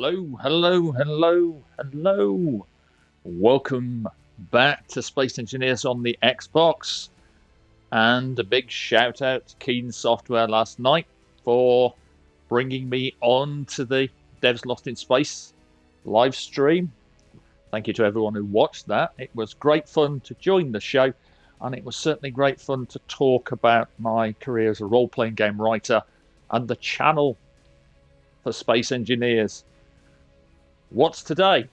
Hello, hello, hello, hello. Welcome back to Space Engineers on the Xbox. And a big shout out to Keen Software last night for bringing me on to the Devs Lost in Space live stream. Thank you to everyone who watched that. It was great fun to join the show, and it was certainly great fun to talk about my career as a role playing game writer and the channel for Space Engineers. What's today?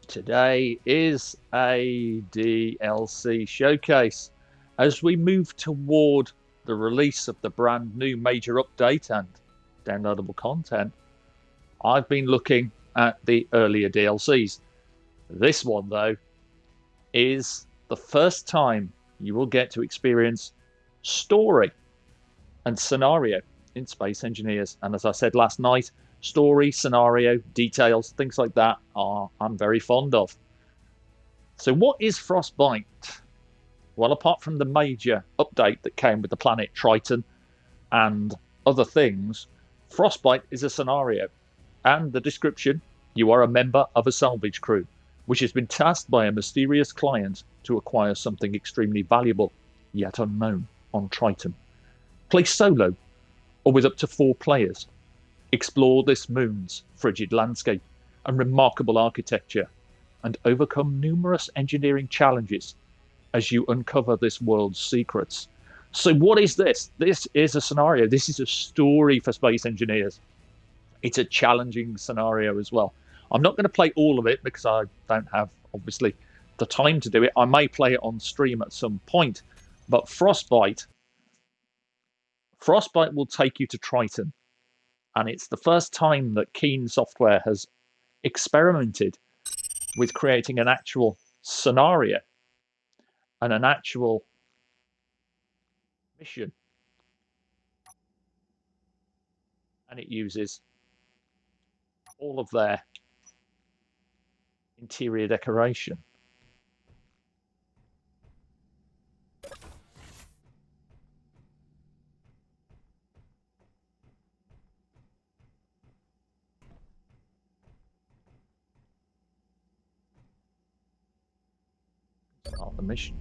Today is a DLC showcase. As we move toward the release of the brand new major update and downloadable content, I've been looking at the earlier DLCs. This one, though, is the first time you will get to experience story and scenario in Space Engineers. And as I said last night, story, scenario, details, things like that I'm very fond of. So what is Frostbite? Well, apart from the major update that came with the planet Triton and other things, Frostbite is a scenario. And the description, you are a member of a salvage crew, which has been tasked by a mysterious client to acquire something extremely valuable, yet unknown, on Triton. Play solo, or with up to 4 players. Explore this moon's frigid landscape and remarkable architecture, and overcome numerous engineering challenges as you uncover this world's secrets. So what is this? This is a scenario. This is a story for Space Engineers. It's a challenging scenario as well. I'm not going to play all of it because I don't have, obviously, the time to do it. I may play it on stream at some point, but Frostbite will take you to Triton. And it's the first time that Keen Software has experimented with creating an actual scenario and an actual mission. And it uses all of their interior decoration. Start the mission.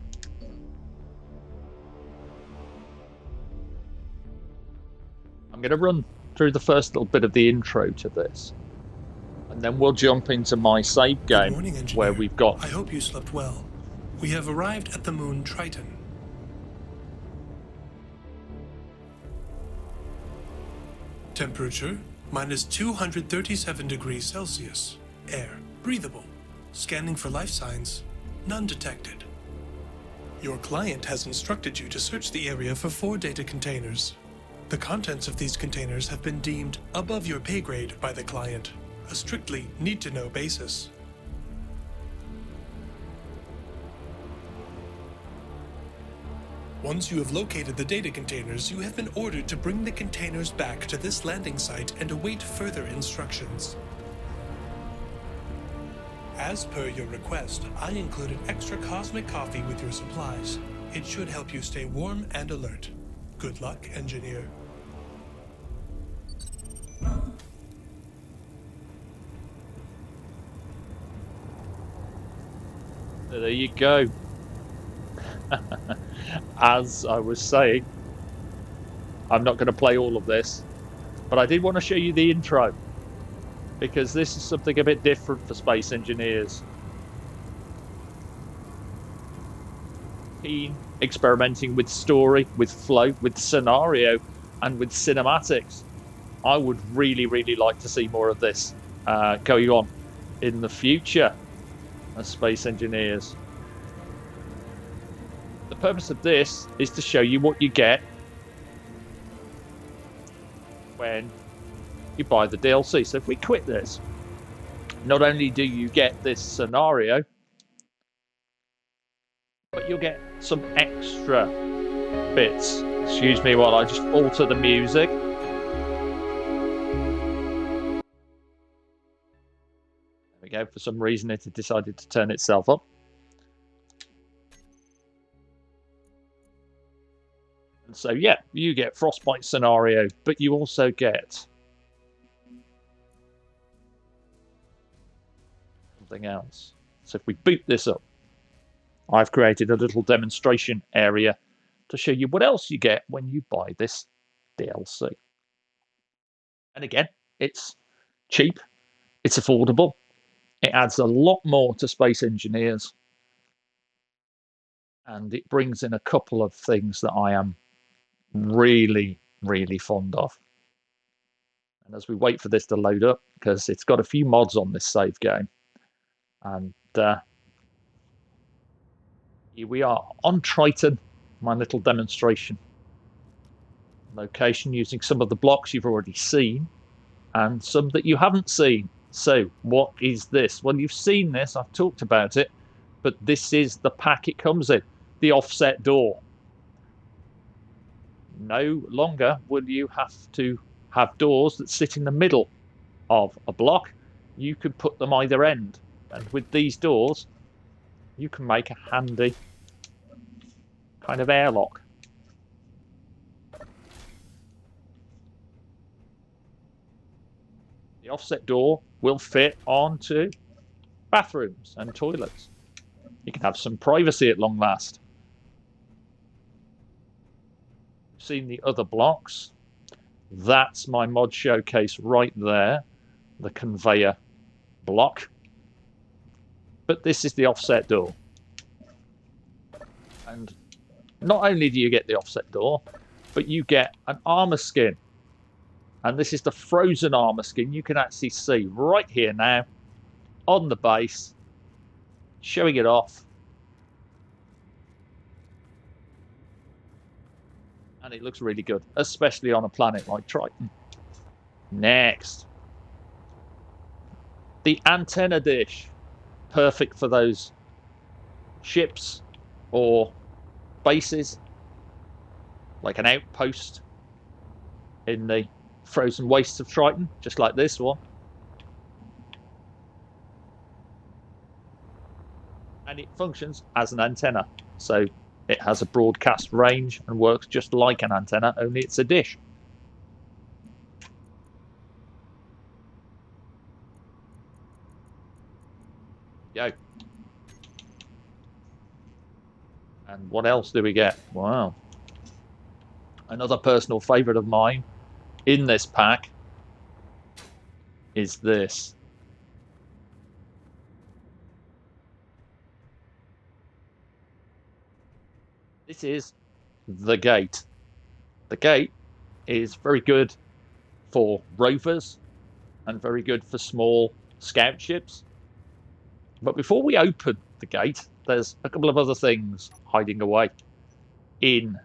I'm going to run through the first little bit of the intro to this, and then we'll jump into my save game. Good morning, engineer. Where we've got. I hope you slept well. We have arrived at the moon Triton. Temperature minus 237 degrees Celsius. Air breathable. Scanning for life signs. None detected. Your client has instructed you to search the area for 4 data containers. The contents of these containers have been deemed above your pay grade by the client, a strictly need-to-know basis. Once you have located the data containers, you have been ordered to bring the containers back to this landing site and await further instructions. As per your request, I included extra cosmic coffee with your supplies. It should help you stay warm and alert. Good luck, engineer. There you go. As I was saying, I'm not going to play all of this, but I did want to show you the intro, because this is something a bit different for Space Engineers. Keen experimenting with story, with flow, with scenario, and with cinematics. I would really, really like to see more of this going on in the future as Space Engineers. The purpose of this is to show you what you get when you buy the DLC. So if we quit this, not only do you get this scenario, but you'll get some extra bits. Excuse me while I just alter the music. There we go. For some reason it had decided to turn itself up. And so yeah, you get Frostbite scenario, but you also get something else. So if we boot this up, I've created a little demonstration area to show you what else you get when you buy this DLC. And again, it's cheap, it's affordable, it adds a lot more to Space Engineers, and it brings in a couple of things that I am really, really fond of. And as we wait for this to load up, because it's got a few mods on this save game, and here we are on Triton, my little demonstration location, using some of the blocks you've already seen and some that you haven't seen. So what is this? Well, you've seen this, I've talked about it, but this is the pack it comes in, the offset door. No longer will you have to have doors that sit in the middle of a block. You could put them either end, and with these doors you can make a handy kind of airlock. The offset door will fit onto bathrooms and toilets. You can have some privacy at long last. Seen the other blocks? That's my mod showcase right there, the conveyor block. But this is the offset door. And not only do you get the offset door, but you get an armor skin. And this is the frozen armor skin. You can actually see right here now on the base, showing it off. And it looks really good, especially on a planet like Triton. Next, the antenna dish. Perfect for those ships or bases, like an outpost in the frozen wastes of Triton, just like this one. And it functions as an antenna, so it has a broadcast range and works just like an antenna, only it's a dish. Go. And what else do we get? Wow. Another personal favourite of mine in this pack is this. This is the gate. The gate is very good for rovers and very good for small scout ships. But before we open the gate, there's a couple of other things hiding away in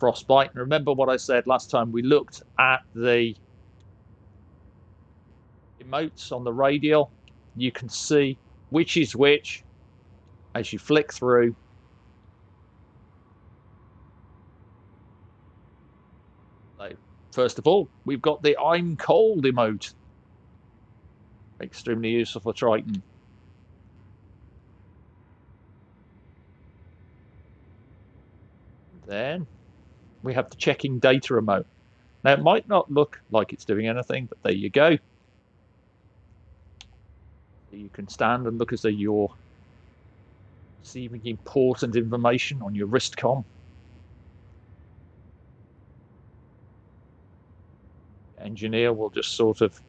Frostbite. And remember what I said last time we looked at the emotes on the radial. You can see which is which as you flick through. So, first of all, we've got the I'm cold emote. Extremely useful for Triton. Then we have the checking data emote. Now, it might not look like it's doing anything, but there you go. You can stand and look as though you're receiving important information on your wristcom. Engineer will just sort of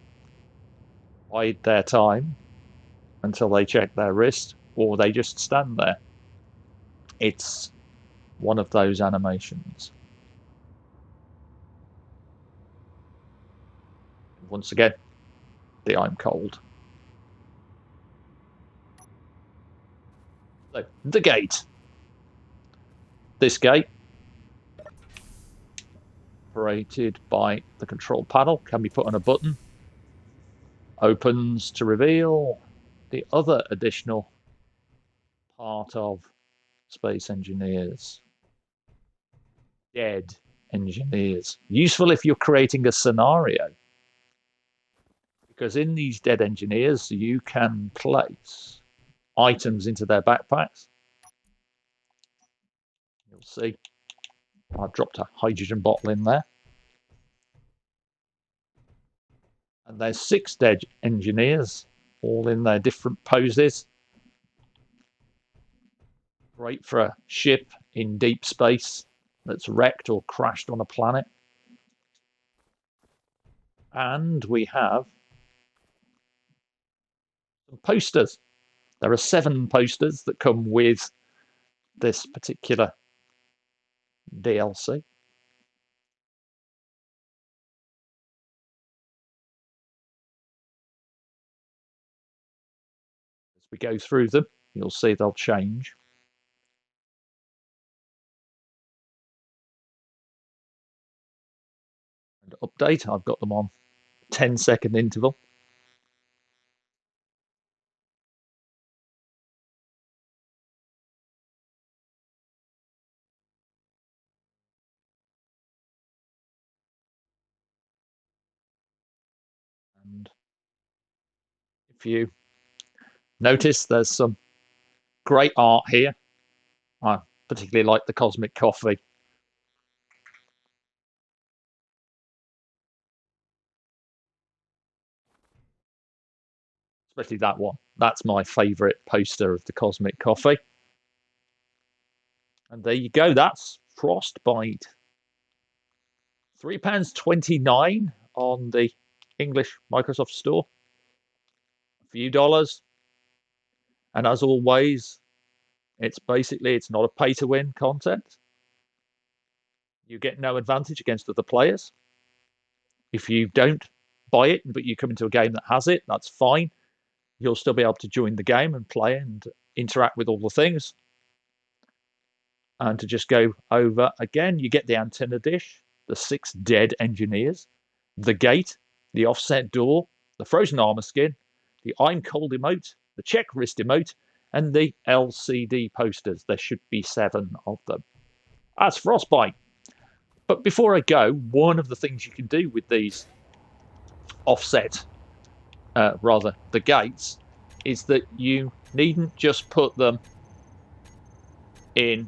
bide their time until they check their wrist, or they just stand there. It's one of those animations. Once again, the I'm cold. So, the gate. This gate, operated by the control panel, can be put on a button. Opens to reveal the other additional part of Space Engineers. Dead engineers. Useful if you're creating a scenario. Because in these dead engineers, you can place items into their backpacks. You'll see I've dropped a hydrogen bottle in there. And there's 6 dead engineers all in their different poses. Great for a ship in deep space that's wrecked or crashed on a planet. And we have some posters. There are 7 posters that come with this particular DLC. As we go through them, you'll see they'll change. And update, I've got them on 10-second interval. And if you notice, there's some great art here. I particularly like the Cosmic Coffee. Especially that one. That's my favourite poster of the Cosmic Coffee. And there you go. That's Frostbite. £3.29 on the English Microsoft Store. A few dollars. And as always, it's not a pay-to-win content. You get no advantage against other players. If you don't buy it, but you come into a game that has it, that's fine. You'll still be able to join the game and play and interact with all the things. And to just go over again, you get the antenna dish, the 6 dead engineers, the gate, the offset door, the frozen armor skin, the I'm cold emote, the check wrist emote, and the LCD posters. There should be 7 of them. That's Frostbite. But before I go, one of the things you can do with these offset, the gates, is that you needn't just put them in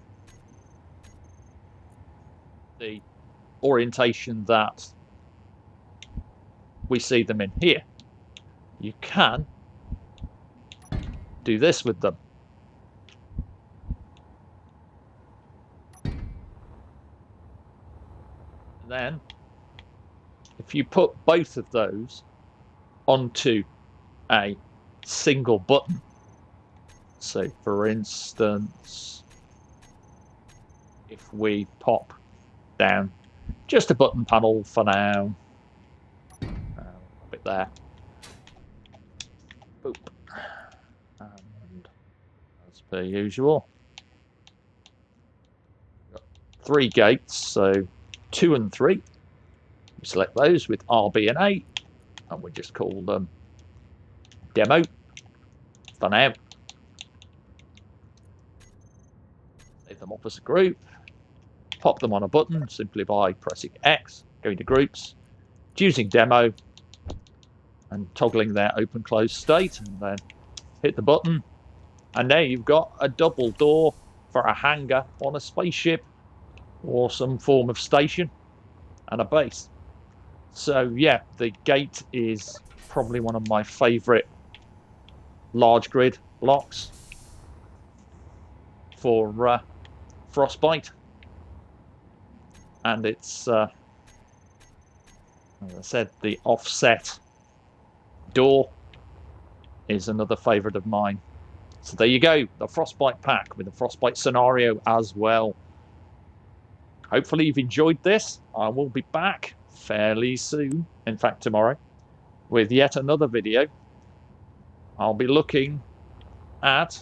the orientation that we see them in here. You can do this with them. And then, if you put both of those onto a single button, so for instance, if we pop down just a button panel for now, a bit there, boop, and as per usual, got 3 gates, so 2 and 3. We select those with RB and A, and we just call them demo for now. Save them off as a group. Pop them on a button simply by pressing X, going to groups, choosing demo, and toggling their open close state, and then hit the button. And there you've got a double door for a hangar on a spaceship or some form of station and a base. So yeah, the gate is probably one of my favorite large grid blocks for Frostbite. And it's, as I said, the offset door is another favorite of mine. So there you go, the Frostbite pack with the Frostbite scenario as well. Hopefully you've enjoyed this. I will be back fairly soon, in fact tomorrow, with yet another video. I'll be looking at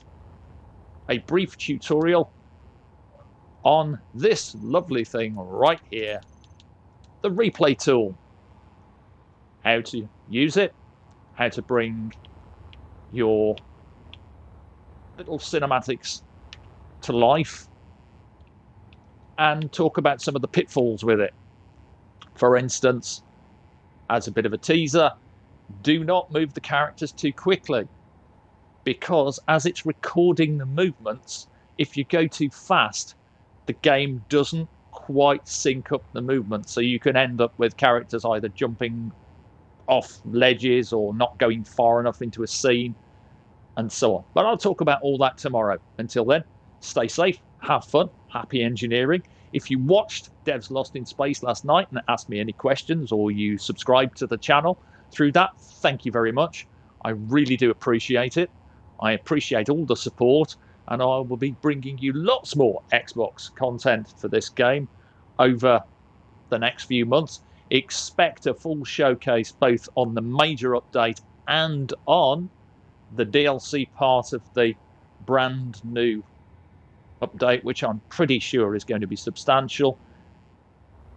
a brief tutorial on this lovely thing right here, the replay tool. How to use it, how to bring your little cinematics to life, and talk about some of the pitfalls with it. For instance, as a bit of a teaser, do not move the characters too quickly, because as it's recording the movements, if you go too fast, the game doesn't quite sync up the movement, so you can end up with characters either jumping off ledges or not going far enough into a scene and so on. But I'll talk about all that tomorrow. Until then, stay safe, have fun, happy engineering. If you watched Devs Lost in Space last night and asked me any questions, or you subscribed to the channel through that, thank you very much. I really do appreciate it. I appreciate all the support, and I will be bringing you lots more Xbox content for this game over the next few months. Expect a full showcase both on the major update and on the DLC part of the brand new update, which I'm pretty sure is going to be substantial,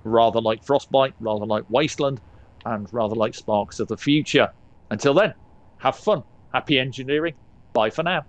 rather like Frostbite, rather like Wasteland, and rather like Sparks of the Future. Until then, have fun, happy engineering, bye for now.